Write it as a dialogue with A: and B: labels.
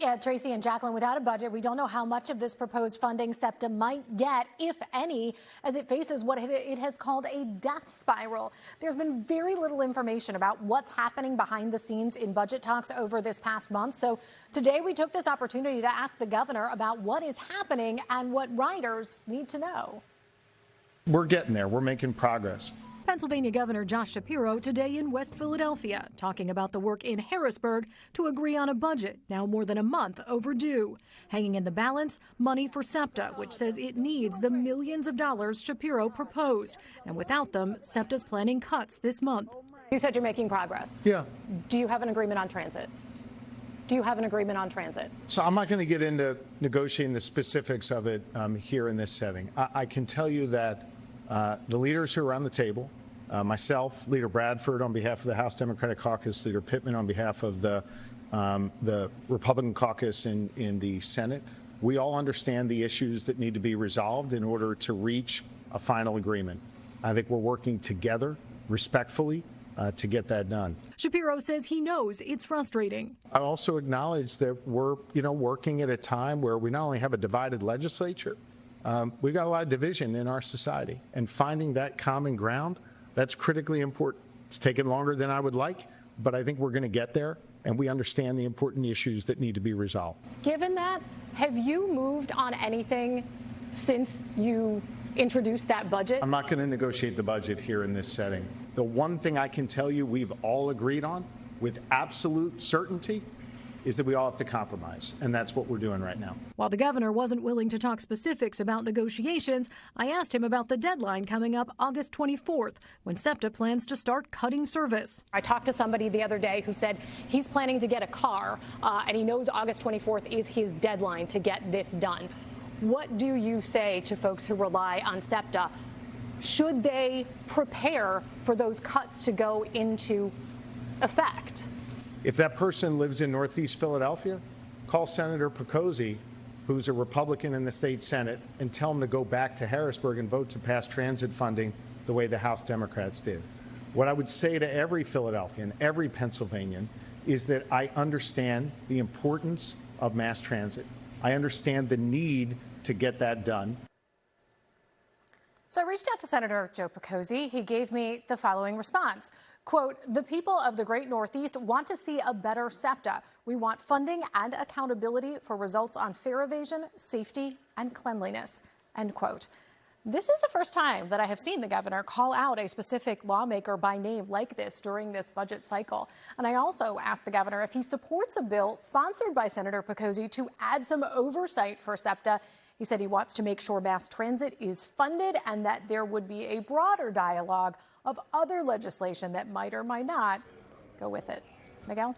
A: Yeah, Tracy and Jacqueline, without a budget, we don't know how much of this proposed funding SEPTA might get, if any, as it faces what it has called a death spiral. There's been very little information about what's happening behind the scenes in budget talks over this past month. So today we took this opportunity to ask the governor about what is happening and what riders need to know.
B: We're getting there. We're making progress.
A: Pennsylvania Governor Josh Shapiro today in West Philadelphia, talking about the work in Harrisburg to agree on a budget now more than a month overdue. Hanging in the balance, money for SEPTA, which says it needs the millions of dollars Shapiro proposed. And without them, SEPTA's planning cuts this month. You said you're making progress.
B: Yeah.
A: Do you have an agreement on transit? Do you have an agreement on transit?
B: So I'm not going to get into negotiating the specifics of it here in this setting. I can tell you that the leaders who are around the table, myself, Leader Bradford on behalf of the House Democratic Caucus, Leader Pittman on behalf of the Republican caucus in the Senate, we all understand the issues that need to be resolved in order to reach a final agreement. I think we're working together respectfully to get that done.
A: Shapiro says he knows it's frustrating.
B: I also acknowledge that we're, working at a time where we not only have a divided legislature, we've got a lot of division in our society, and finding that common ground, that's critically important. It's taken longer than I would like, but I think we're going to get there, and we understand the important issues that need to be resolved.
A: Given that, have you moved on anything since you introduced that budget?
B: I'm not going to negotiate the budget here in this setting. The one thing I can tell you we've all agreed on with absolute certainty is that we all have to compromise, and that's what we're doing right now.
A: While the governor wasn't willing to talk specifics about negotiations, I asked him about the deadline coming up August 24th, when SEPTA plans to start cutting service. I talked to somebody the other day who said he's planning to get a car, and he knows August 24th is his deadline to get this done. What do you say to folks who rely on SEPTA? Should they prepare for those cuts to go into effect?
B: If that person lives in Northeast Philadelphia, call Senator Pecosi, who's a Republican in the state Senate, and tell him to go back to Harrisburg and vote to pass transit funding the way the House Democrats did. What I would say to every Philadelphian, every Pennsylvanian, is that I understand the importance of mass transit. I understand the need to get that done.
A: So I reached out to Senator Joe Pecosi. He gave me the following response. Quote, the people of the great Northeast want to see a better SEPTA. We want funding and accountability for results on fare evasion, safety, and cleanliness, end quote. This is the first time that I have seen the governor call out a specific lawmaker by name like this during this budget cycle. And I also asked the governor if he supports a bill sponsored by Senator Pecosi to add some oversight for SEPTA. He said he wants to make sure mass transit is funded and that there would be a broader dialogue of other legislation that might or might not go with it. Miguel?